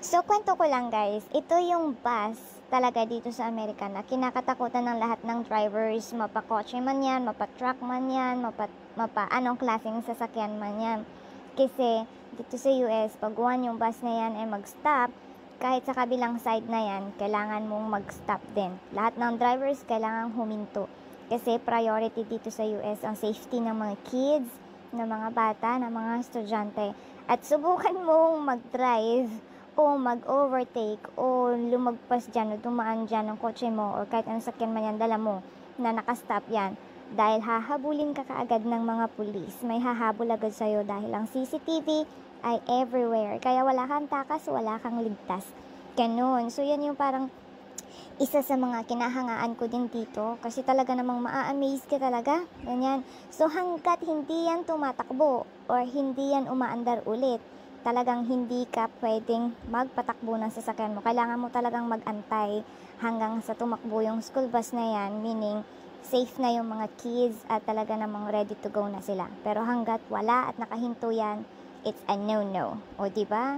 So, kwento ko lang guys, ito yung bus talaga dito sa Amerika na kinakatakutan ng lahat ng drivers, mapakotse man yan, mapa-truck man yan, mapa anong klaseng sasakyan man yan. Kasi dito sa US, pag one yung bus na yan ay mag-stop, kahit sa kabilang side na yan, kailangan mong mag-stop din. Lahat ng drivers kailangan huminto. Kasi priority dito sa US ang safety ng mga kids, ng mga bata, ng mga estudyante. At subukan mong mag-drive o mag-overtake o lumagpas dyan o dumaan dyan ng kotse mo or kahit anong sakyan man yan dala mo na nakastop yan. Dahil hahabulin ka kaagad ng mga pulis. May hahabol agad sa'yo dahil ang CCTV ay everywhere. Kaya wala kang takas, wala kang ligtas. Ganun. So yan yung parang isa sa mga kinahangaan ko din dito kasi talaga namang maa-amaze ka talaga. Ganyan. So hanggat hindi yan tumatakbo or hindi yan umaandar ulit, talagang hindi ka pwedeng magpatakbo ng sasakyan mo. Kailangan mo talagang mag-antay hanggang sa tumakbo yung school bus na yan, meaning safe na yung mga kids at talaga namang ready to go na sila. Pero hanggat wala at nakahinto yan, it's a no-no. O diba?